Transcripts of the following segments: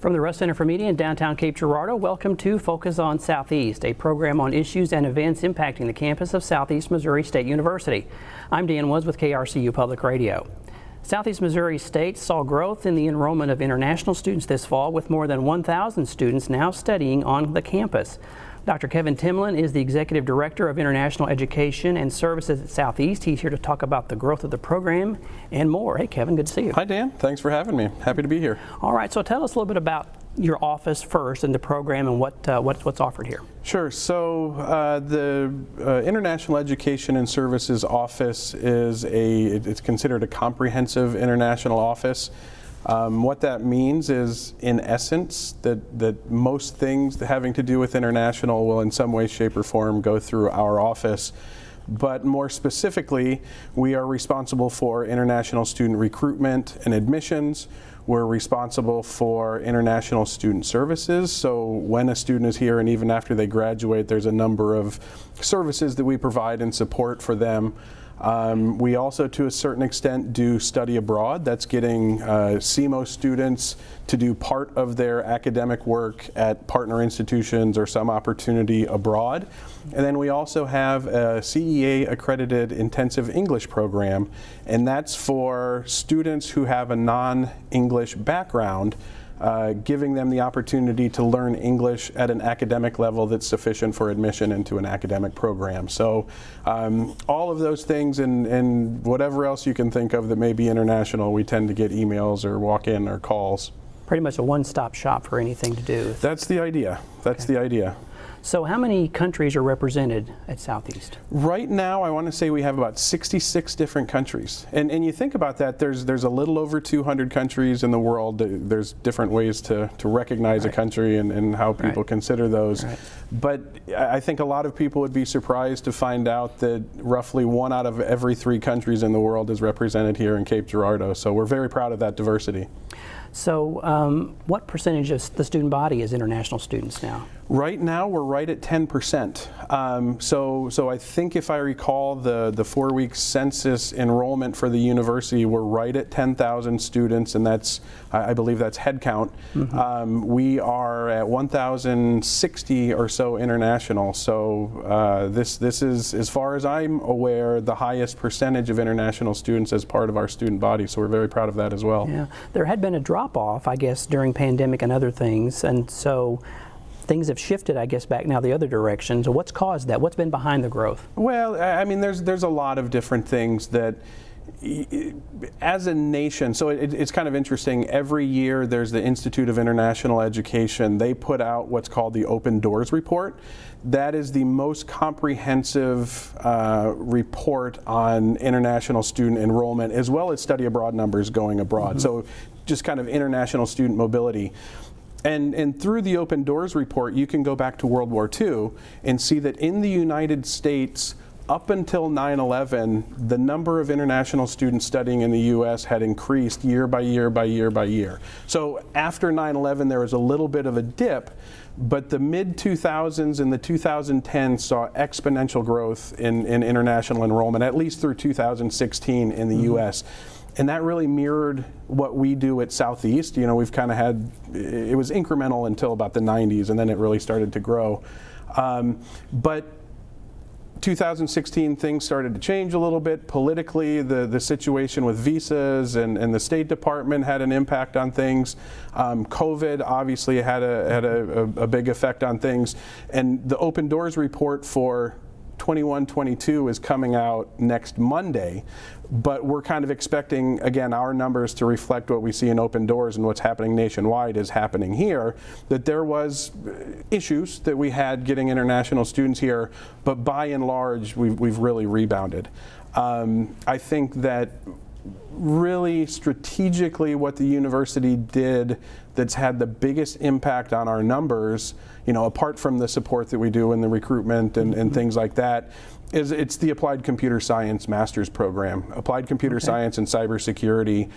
From the Russ Center for Media in downtown Cape Girardeau, welcome to Focus on Southeast, a program on issues and events impacting the campus of Southeast Missouri State University. I'm Dan Woods with KRCU Public Radio. Southeast Missouri State saw growth in the enrollment of international students this fall, with more than 1,000 students now studying on the campus. Dr. Kevin Timlin is the Executive Director of International Education and Services at Southeast. He's here to talk about the growth of the program and more. Hey, Kevin, good to see you. Hi, Dan. Thanks for having me. Happy to be here. All right, so tell us a little bit about your office first and the program and what's offered here. Sure. So the International Education and Services Office it's considered a comprehensive international office. What that means is, in essence, that most things having to do with international will in some way, shape, or form go through our office. But more specifically, we are responsible for international student recruitment and admissions. We're responsible for international student services. So when a student is here and even after they graduate, there's a number of services that we provide and support for them. We also, to a certain extent, do study abroad. That's getting SEMO students to do part of their academic work at partner institutions or some opportunity abroad. And then we also have a CEA accredited intensive English program, and that's for students who have a non-English background, giving them the opportunity to learn English at an academic level that's sufficient for admission into an academic program. So all of those things and whatever else you can think of that may be international, we tend to get emails or walk-in or calls. Pretty much a one-stop shop for anything to do. That's the idea. That's the idea. So how many countries are represented at Southeast? Right now, I want to say we have about 66 different countries. And you think about that, there's a little over 200 countries in the world. There's different ways to recognize a country and how people consider those. But I think a lot of people would be surprised to find out that roughly 1 out of every 3 countries in the world is represented here in Cape Girardeau. So we're very proud of that diversity. So what percentage of the student body is international students now? Right now, we're right at 10%. So I think if I recall the 4-week census enrollment for the university, we're right at 10,000 students, and I believe that's head count. We are at 1,060 or so international. So this is, as far as I'm aware, the highest percentage of international students as part of our student body. So we're very proud of that as well. Yeah, there had been a drop-off, I guess, during pandemic and other things, and so things have shifted, I guess, back now the other direction. So what's caused that? What's been behind the growth? Well, I mean, there's a lot of different things that, as a nation, so it's kind of interesting. Every year there's the Institute of International Education. They put out what's called the Open Doors Report. That is the most comprehensive report on international student enrollment, as well as study abroad numbers going abroad. So just kind of international student mobility. And through the Open Doors Report, you can go back to World War II and see that in the United States, up until 9/11, the number of international students studying in the U.S. had increased year by year by year by year. So after 9/11, there was a little bit of a dip, but the mid-2000s and the 2010s saw exponential growth in international enrollment, at least through 2016 in the U.S. And that really mirrored what we do at Southeast. You know, we've kind of had, it was incremental until about the 90s, and then it really started to grow. But 2016, things started to change a little bit politically. The situation with visas and the State Department had an impact on things. COVID obviously had a big effect on things. And the Open Doors report for 21-22 is coming out next Monday, but we're kind of expecting, again, our numbers to reflect what we see in Open Doors, and what's happening nationwide is happening here, that there was issues that we had getting international students here, but by and large, we've really rebounded. I think that really strategically what the university did that's had the biggest impact on our numbers, you know, apart from the support that we do in the recruitment and things like that, is it's the Applied Computer Science Master's Program. Applied Computer Science and Cybersecurity,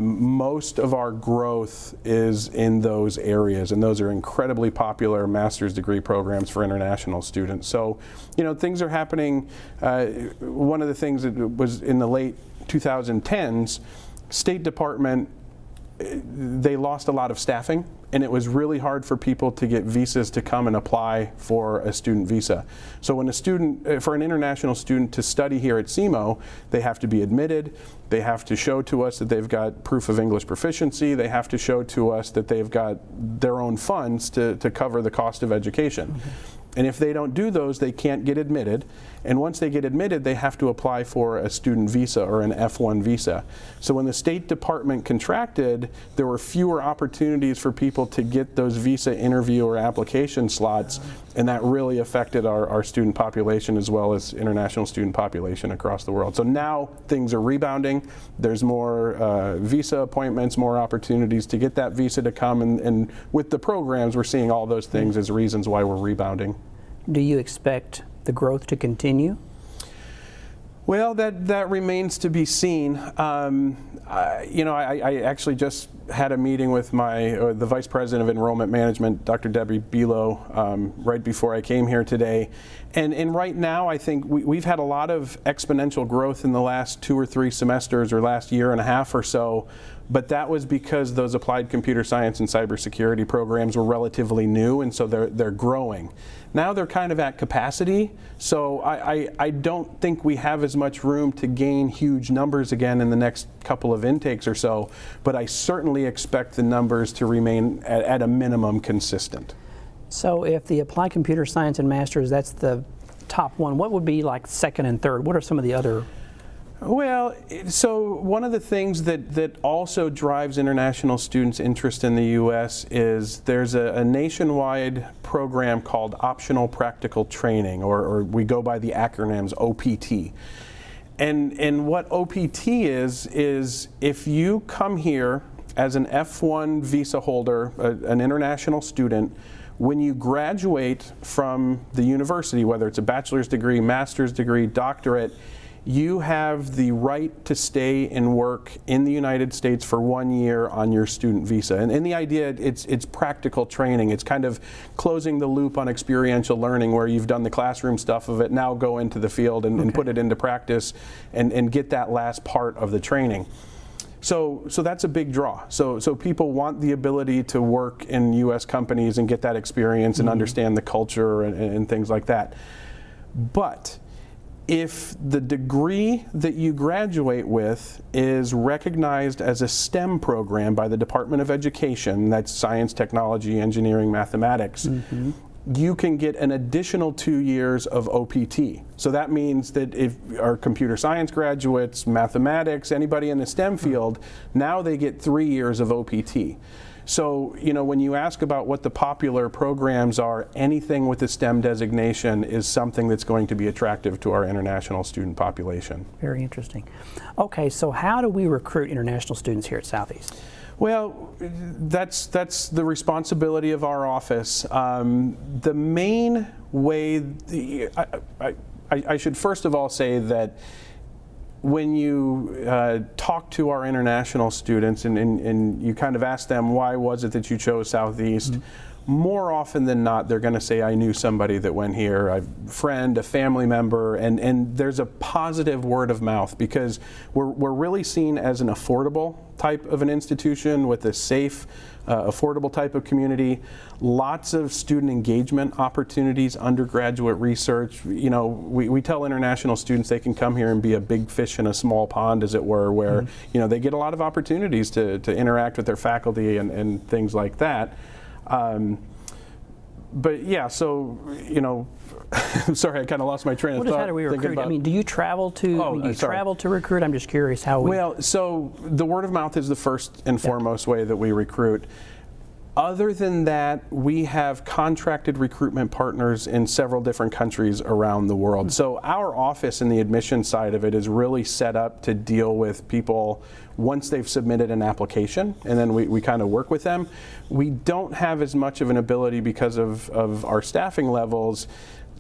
most of our growth is in those areas, and those are incredibly popular master's degree programs for international students. So, you know, things are happening. One of the things that was in the late 2010s, State Department they lost a lot of staffing, and it was really hard for people to get visas to come and apply for a student visa. So when for an international student to study here at SEMO, they have to be admitted, they have to show to us that they've got proof of English proficiency, they have to show to us that they've got their own funds to cover the cost of education. Mm-hmm. And if they don't do those, they can't get admitted. And once they get admitted, they have to apply for a student visa or an F1 visa. So when the State Department contracted, there were fewer opportunities for people to get those visa interview or application slots, and that really affected our student population as well as international student population across the world. So now things are rebounding. There's more visa appointments, more opportunities to get that visa to come, and with the programs, we're seeing all those things as reasons why we're rebounding. Do you expect the growth to continue? Well, that remains to be seen. I actually just had a meeting with the Vice President of Enrollment Management, Dr. Debbie Bilo, right before I came here today. And right now, I think we've had a lot of exponential growth in the last 2 or 3 semesters or last year and a half or so. But that was because those applied computer science and cybersecurity programs were relatively new, and so they're growing. Now they're kind of at capacity, so I don't think we have as much room to gain huge numbers again in the next couple of intakes or so, but I certainly expect the numbers to remain at a minimum consistent. So if the applied computer science and masters, that's the top one, what would be like second and third? What are some of the other? Well, so one of the things that also drives international students' interest in the U.S. is there's a nationwide program called Optional Practical Training, or we go by the acronyms OPT. And what OPT is if you come here as an F1 visa holder, an international student, when you graduate from the university, whether it's a bachelor's degree, master's degree, doctorate, you have the right to stay and work in the United States for 1 year on your student visa. And the idea, it's practical training. It's kind of closing the loop on experiential learning, where you've done the classroom stuff of it, now go into the field and put it into practice and get that last part of the training. So that's a big draw. So people want the ability to work in U.S. companies and get that experience and understand the culture and things like that. But if the degree that you graduate with is recognized as a STEM program by the Department of Education, that's science, technology, engineering, mathematics, you can get an additional 2 years of OPT. So that means that if our computer science graduates, mathematics, anybody in the STEM field, now they get 3 years of OPT. So, when you ask about what the popular programs are, anything with the STEM designation is something that's going to be attractive to our international student population. Very interesting. Okay, so how do we recruit international students here at Southeast? Well, that's the responsibility of our office. The main way, I should first of all say that when you talk to our international students and you kind of ask them, why was it that you chose Southeast? More often than not, they're going to say, I knew somebody that went here, a friend, a family member, and there's a positive word of mouth because we're really seen as an affordable type of an institution with a safe, affordable type of community. Lots of student engagement opportunities, undergraduate research. We tell international students they can come here and be a big fish in a small pond, as it were, where they get a lot of opportunities to interact with their faculty and things like that. But yeah, so, sorry, I kind of lost my train of thought. Just how do we recruit? Do you travel to, travel to recruit? I'm just curious how we... Well, so the word of mouth is the first and foremost way that we recruit. Other than that, we have contracted recruitment partners in several different countries around the world. So our office in the admissions side of it is really set up to deal with people once they've submitted an application, and then we kind of work with them. We don't have as much of an ability because of our staffing levels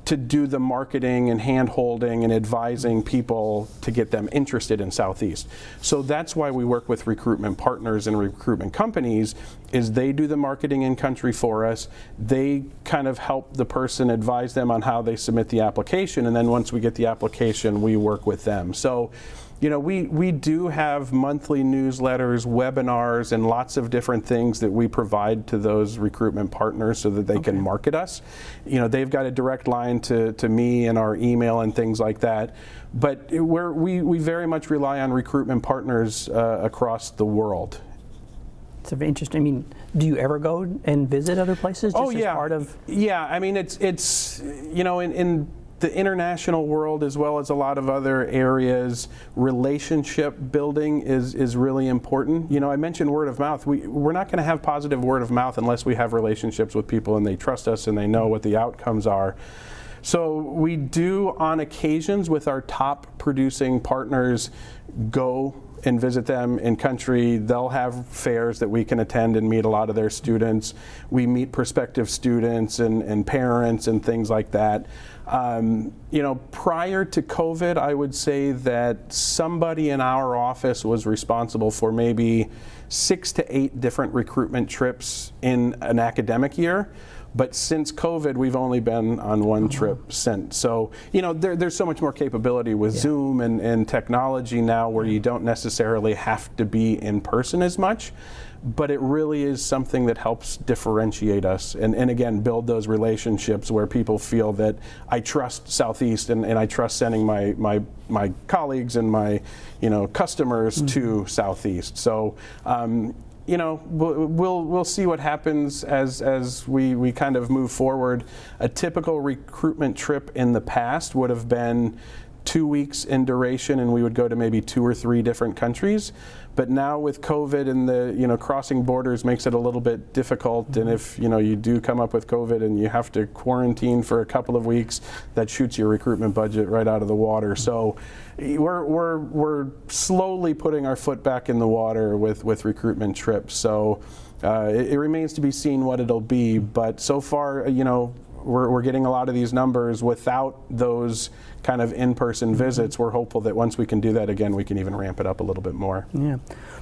to do the marketing and hand-holding and advising people to get them interested in Southeast. So that's why we work with recruitment partners and recruitment companies is they do the marketing in country for us. They kind of help the person, advise them on how they submit the application, and then once we get the application, we work with them. So, you know, we do have monthly newsletters, webinars, and lots of different things that we provide to those recruitment partners so that they can market us. You know, they've got a direct line to me and our email and things like that. But we very much rely on recruitment partners across the world. It's interesting. I mean, do you ever go and visit other places? Just yeah. As part of? Yeah, I mean, it's you know, in the international world, as well as a lot of other areas, relationship building is really important. You know, I mentioned word of mouth. We're not going to have positive word of mouth unless we have relationships with people and they trust us and they know what the outcomes are. So we do, on occasions, with our top producing partners, go and visit them in country. They'll have fairs that we can attend and meet a lot of their students. We meet prospective students and parents and things like that. You know, prior to COVID, I would say that somebody in our office was responsible for maybe 6 to 8 different recruitment trips in an academic year. But since COVID, we've only been on one trip since. So, you know, there's so much more capability with Zoom and technology now where you don't necessarily have to be in person as much. But it really is something that helps differentiate us and again, build those relationships where people feel that I trust Southeast and I trust sending my colleagues and my, you know, customers to Southeast. So, you know, we'll see what happens as we kind of move forward. A typical recruitment trip in the past would have been 2 weeks in duration, and we would go to maybe 2 or 3 different countries. But now with COVID and the, you know, crossing borders makes it a little bit difficult. And if, you know, you do come up with COVID and you have to quarantine for a couple of weeks, that shoots your recruitment budget right out of the water. So we're slowly putting our foot back in the water with recruitment trips. So it remains to be seen what it'll be. But so far, you know, we're getting a lot of these numbers without those kind of in-person visits. We're hopeful that once we can do that again, we can even ramp it up a little bit more. Yeah.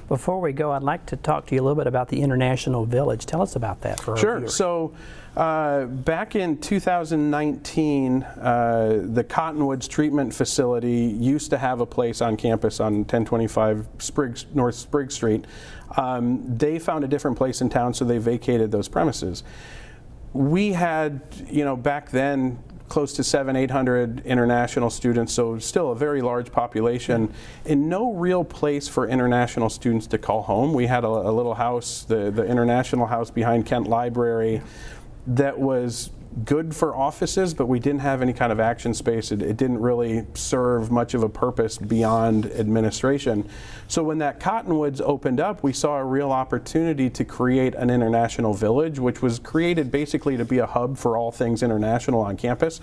Before we go, I'd like to talk to you a little bit about the International Village. Tell us about that for our viewers. So back in 2019, the Cottonwoods Treatment Facility used to have a place on campus on 1025 North Spriggs Street. They found a different place in town, so they vacated those premises. We had, you know, back then close to 700-800 international students, so still a very large population, and no real place for international students to call home. We had a little house, the International House behind Kent Library, that was good for offices, but we didn't have any kind of action space. It didn't really serve much of a purpose beyond administration. So when that Cottonwoods opened up, we saw a real opportunity to create an international village, which was created basically to be a hub for all things international on campus.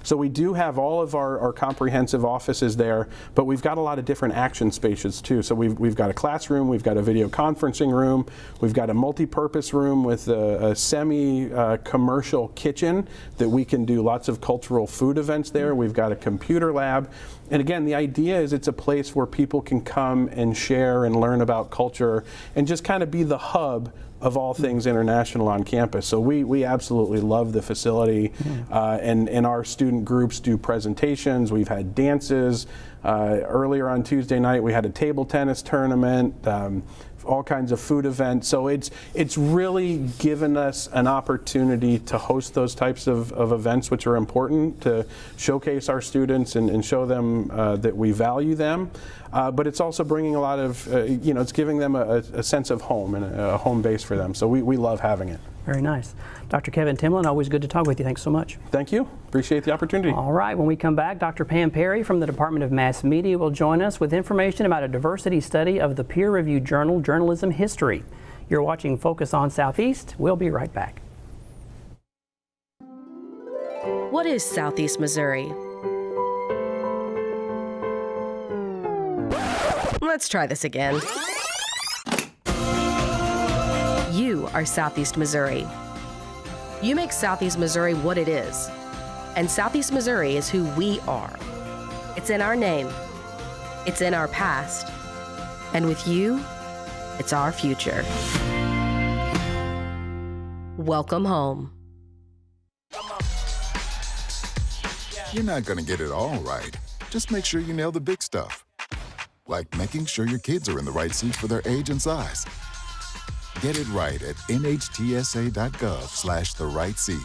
So we do have all of our comprehensive offices there, but we've got a lot of different action spaces too. So we've got a classroom, we've got a video conferencing room, we've got a multi-purpose room with a semi-commercial kitchen that we can do lots of cultural food events there. We've got a computer lab. And again, the idea is it's a place where people can come and share and learn about culture and just kind of be the hub of all things international on campus. So we absolutely love the facility, and our student groups do presentations. We've had dances. Earlier on Tuesday night we had a table tennis tournament, all kinds of food events. So it's really given us an opportunity to host those types of events, which are important to showcase our students and show them that we value them. But it's also bringing a lot of, you know, it's giving them a sense of home and a home base for them. So we love having it. Very nice. Dr. Kevin Timlin, always good to talk with you. Thanks so much. Thank you. Appreciate the opportunity. All right. When we come back, Dr. Pam Parry from the Department of Mass Media will join us with information about a diversity study of the peer-reviewed journal Journalism History. You're watching Focus on Southeast. We'll be right back. What is Southeast Missouri? Let's try this again. You are Southeast Missouri. You make Southeast Missouri what it is. And Southeast Missouri is who we are. It's in our name. It's in our past. And with you, it's our future. Welcome home. You're not going to get it all right. Just make sure you nail the big stuff. Like making sure your kids are in the right seats for their age and size. Get it right at nhtsa.gov/the-right-seat.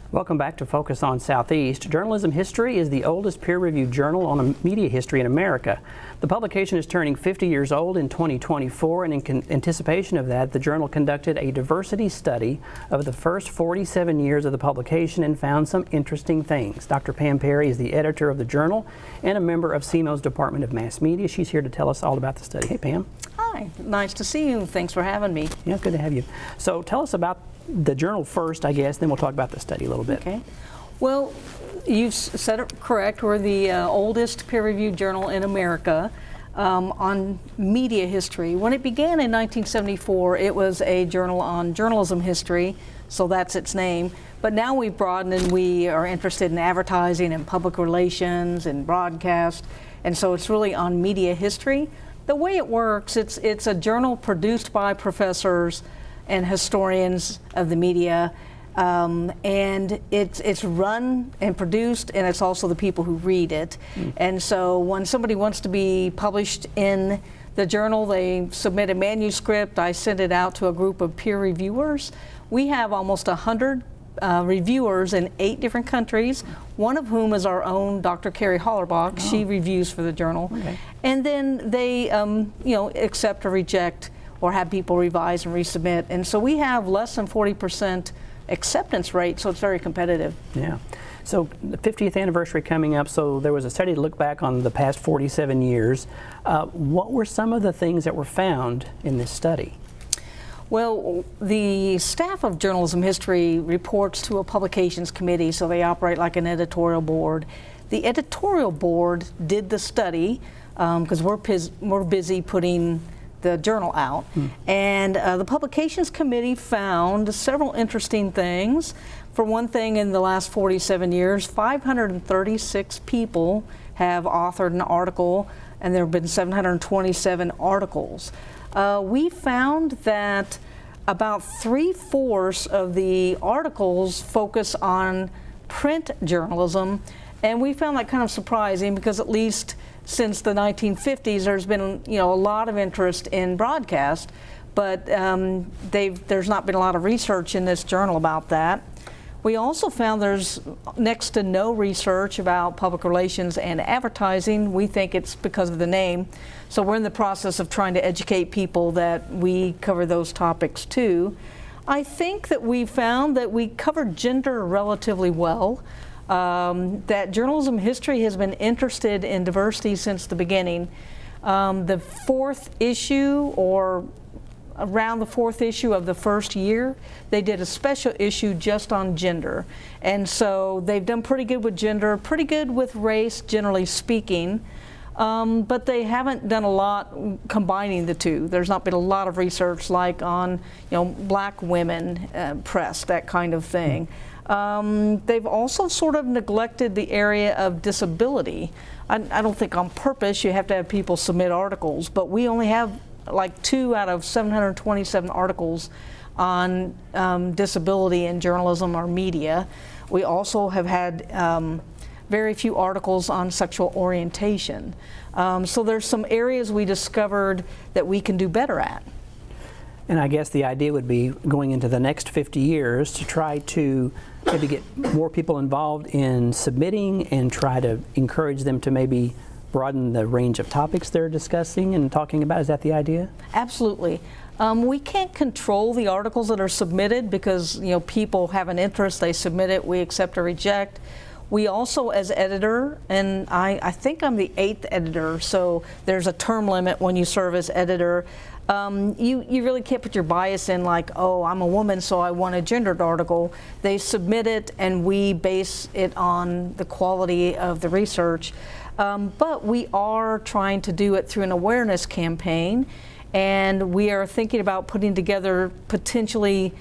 Welcome back to Focus on Southeast. Journalism History is the oldest peer-reviewed journal on media history in America. The publication is turning 50 years old in 2024, and in anticipation of that, the journal conducted a diversity study of the first 47 years of the publication and found some interesting things. Dr. Pam Parry is the editor of the journal and a member of SEMO's Department of Mass Media. She's here to tell us all about the study. Hey, Pam. Hi, nice to see you. Thanks for having me. Yeah, good to have you. So tell us about the journal first, I guess, then we'll talk about the study a little bit. Okay. Well, you've said it correct. We're the oldest peer-reviewed journal in America on media history. When it began in 1974, it was a journal on journalism history, so that's its name. But now we've broadened and we are interested in advertising and public relations and broadcast, and so it's really on media history. The way it works, it's a journal produced by professors and historians of the media, and it's run and produced, and it's also the people who read it. And so when somebody wants to be published in the journal, they submit a manuscript. I send it out to a group of peer reviewers. We have almost 100 reviewers in 8 different countries, one of whom is our own Dr. Carrie Hollerbach. Oh. She reviews for the journal. Okay. And then they accept or reject or have people revise and resubmit. And so we have less than 40% acceptance rate, so it's very competitive. Yeah. So the 50th anniversary coming up, so there was a study to look back on the past 47 years. What were some of the things that were found in this study? Well, the staff of journalism history reports to a publications committee, so they operate like an editorial board. The editorial board did the study because we're busy putting the journal out, and the publications committee found several interesting things. For one thing, in the last 47 years, 536 people have authored an article, and there have been 727 articles. We found that about 3/4 of the articles focus on print journalism, and we found that kind of surprising because at least since the 1950s, there's been a lot of interest in broadcast, but there's not been a lot of research in this journal about that. We also found there's next to no research about public relations and advertising. We think it's because of the name. So we're in the process of trying to educate people that we cover those topics too. I think that we found that we covered gender relatively well. That journalism history has been interested in diversity since the beginning. The 4th issue, or around the 4th issue of the first year, they did a special issue just on gender. And so they've done pretty good with gender, pretty good with race, generally speaking. But they haven't done a lot combining the two. There's not been a lot of research like on black women press, that kind of thing. They've also sort of neglected the area of disability. I don't think on purpose you have to have people submit articles, but we only have like 2 out of 727 articles on disability in journalism or media. We also have had very few articles on sexual orientation. So there's some areas we discovered that we can do better at. And I guess the idea would be going into the next 50 years to try to maybe get more people involved in submitting and try to encourage them to maybe broaden the range of topics they're discussing and talking about. Is that the idea? Absolutely. We can't control the articles that are submitted because people have an interest, they submit it, we accept or reject. We also, as editor, and I think I'm the 8th editor, so there's a term limit when you serve as editor. You really can't put your bias in like, oh, I'm a woman, so I want a gendered article. They submit it, and we base it on the quality of the research. But we are trying to do it through an awareness campaign, and we are thinking about putting together potentially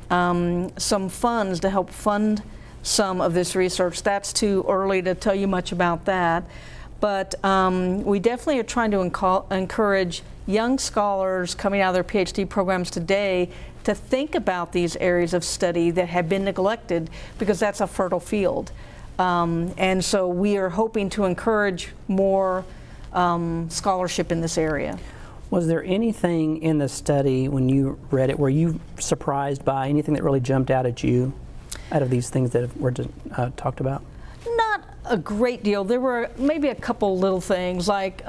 some funds to help fund some of this research. That's too early to tell you much about that. But we definitely are trying to encourage young scholars coming out of their PhD programs today to think about these areas of study that have been neglected, because that's a fertile field. And so we are hoping to encourage more scholarship in this area. Was there anything in the study when you read it were you surprised by anything that really jumped out at you out of these things that were talked about? Not a great deal. There were maybe a couple little things, like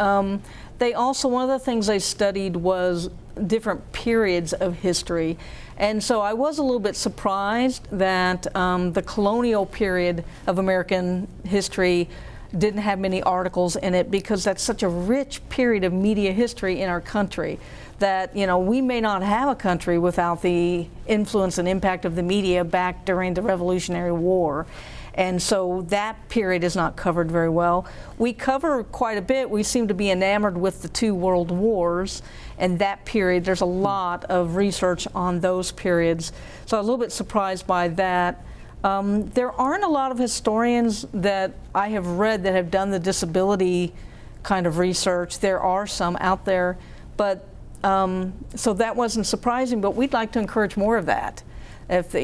they also, one of the things they studied was different periods of history. And so I was a little bit surprised that the colonial period of American history didn't have many articles in it, because that's such a rich period of media history in our country that, you know, we may not have a country without the influence and impact of the media back during the Revolutionary War. And so that period is not covered very well. We cover quite a bit. We seem to be enamored with the 2 world wars, and that period, there's a lot of research on those periods. So I'm a little bit surprised by that. There aren't a lot of historians that I have read that have done the disability kind of research. There are some out there, but so that wasn't surprising, but we'd like to encourage more of that. If the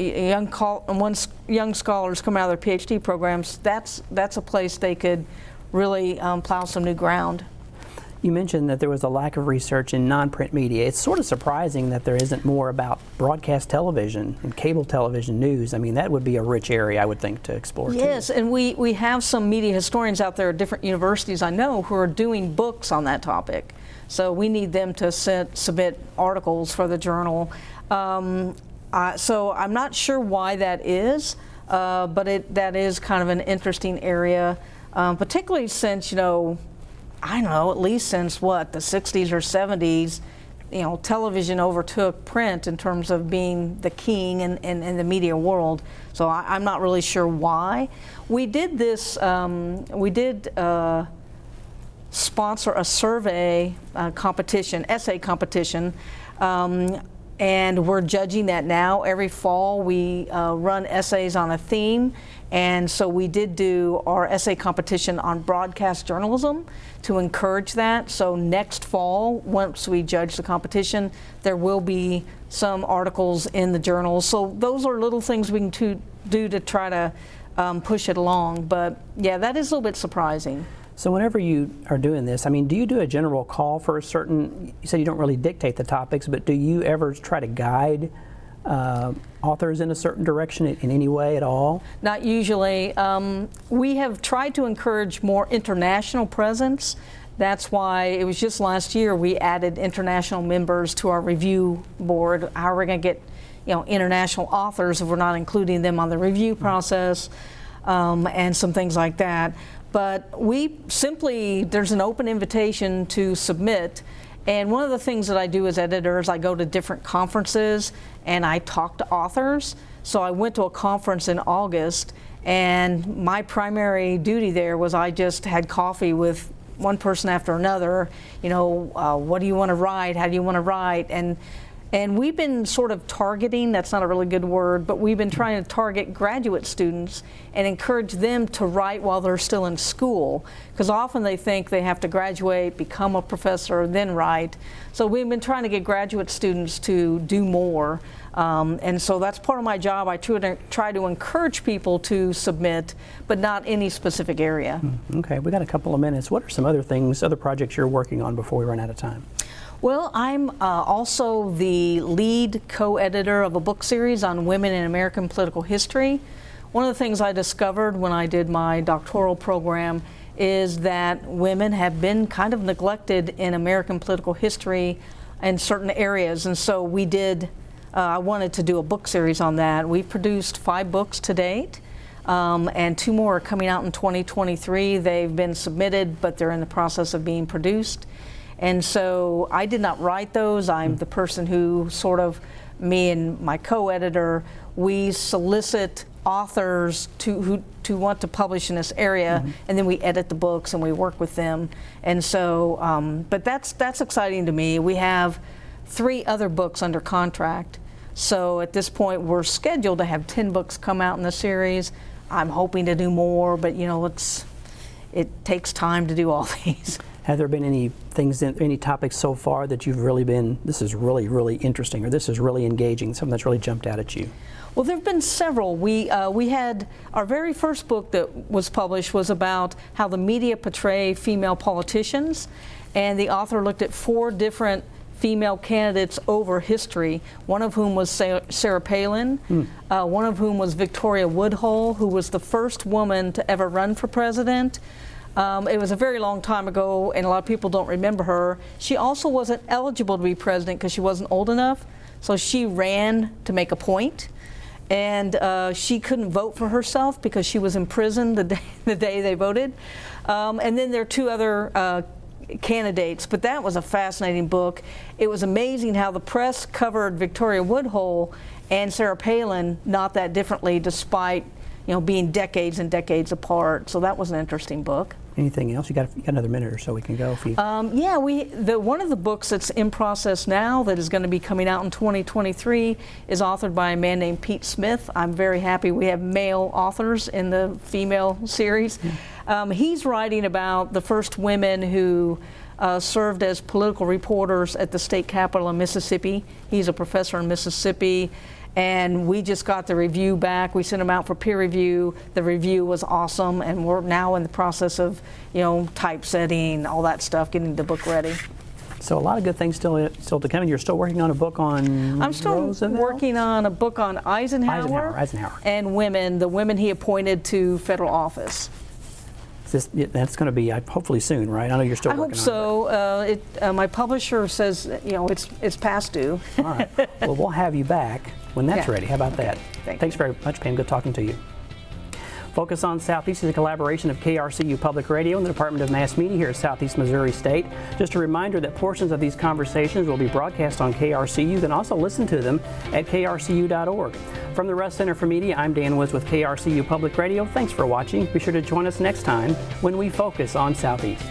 young scholars come out of their PhD programs, that's a place they could really plow some new ground. You mentioned that there was a lack of research in non-print media. It's sort of surprising that there isn't more about broadcast television and cable television news. I mean, that would be a rich area, I would think, to explore. Yes, too. And we have some media historians out there at different universities, I know, who are doing books on that topic. So we need them to submit articles for the journal. So I'm not sure why that is, but that is kind of an interesting area, particularly since, you know, I don't know, at least since what, the 60s or 70s, you know, television overtook print in terms of being the king in the media world. So I'm not really sure why. We did this, sponsor a survey competition, essay competition, and we're judging that now. Every fall we run essays on a theme, and so we did do our essay competition on broadcast journalism to encourage that. So next fall, once we judge the competition, there will be some articles in the journals. So those are little things we can do to try to push it along. But yeah, that is a little bit surprising. So whenever you are doing this, I mean, do you do a general call for a certain, you said you don't really dictate the topics, but do you ever try to guide authors in a certain direction in any way at all? Not usually. We have tried to encourage more international presence. That's why it was just last year we added international members to our review board. How are we going to get, you know, international authors if we're not including them on the review process, and some things like that. But we simply, there's an open invitation to submit. And one of the things that I do as editor is I go to different conferences and I talk to authors. So I went to a conference in August, and my primary duty there was I just had coffee with one person after another. You know, what do you want to write? How do you want to write? And we've been sort of targeting, that's not a really good word, but we've been trying to target graduate students and encourage them to write while they're still in school, because often they think they have to graduate, become a professor, then write. So we've been trying to get graduate students to do more. And so that's part of my job. I try to encourage people to submit, but not any specific area. Okay, we got a couple of minutes. What are some other things, other projects you're working on before we run out of time? Well, I'm also the lead co-editor of a book series on women in American political history. One of the things I discovered when I did my doctoral program is that women have been kind of neglected in American political history in certain areas, and so we did, I wanted to do a book series on that. We've produced 5 books to date. and 2 more are coming out in 2023. They've been submitted, but they're in the process of being produced. And so I did not write those. I'm the person who me and my co-editor, we solicit authors to want to publish in this area, and then we edit the books and we work with them. And so, but that's exciting to me. We have 3 other books under contract. So at this point, we're scheduled to have 10 books come out in the series. I'm hoping to do more, but it takes time to do all these. Have there been any topics so far that you've really been, this is really, really interesting, or this is really engaging, something that's really jumped out at you? Well, there have been several. We had our very first book that was published was about how the media portray female politicians, and the author looked at 4 different female candidates over history, one of whom was Sarah Palin, one of whom was Victoria Woodhull, who was the first woman to ever run for president. It was a very long time ago, and a lot of people don't remember her. She also wasn't eligible to be president because she wasn't old enough, so she ran to make a point. And she couldn't vote for herself because she was in prison the day they voted. And then there are 2 other candidates, but that was a fascinating book. It was amazing how the press covered Victoria Woodhull and Sarah Palin not that differently, despite being decades and decades apart. So that was an interesting book. Anything else? You got another minute or so we can go. If you... Yeah, one of the books that's in process now that is going to be coming out in 2023 is authored by a man named Pete Smith. I'm very happy we have male authors in the female series. He's writing about the first women who served as political reporters at the state capitol in Mississippi. He's a professor in Mississippi. And we just got the review back. We sent them out for peer review. The review was awesome, and we're now in the process of, typesetting, all that stuff, getting the book ready. So a lot of good things still to come. And you're still working on a book on I'm still Roosevelt? working on a book on Eisenhower. And women, the women he appointed to federal office. That's going to be hopefully soon, right? I know you're still working on it. I hope so. My publisher says it's past due. All right. Well, we'll have you back when that's ready. How about that? Thanks very much, Pam. Good talking to you. Focus on Southeast is a collaboration of KRCU Public Radio and the Department of Mass Media here at Southeast Missouri State. Just a reminder that portions of these conversations will be broadcast on KRCU. You can also listen to them at krcu.org. From the Russ Center for Media, I'm Dan Woods with KRCU Public Radio. Thanks for watching. Be sure to join us next time when we focus on Southeast.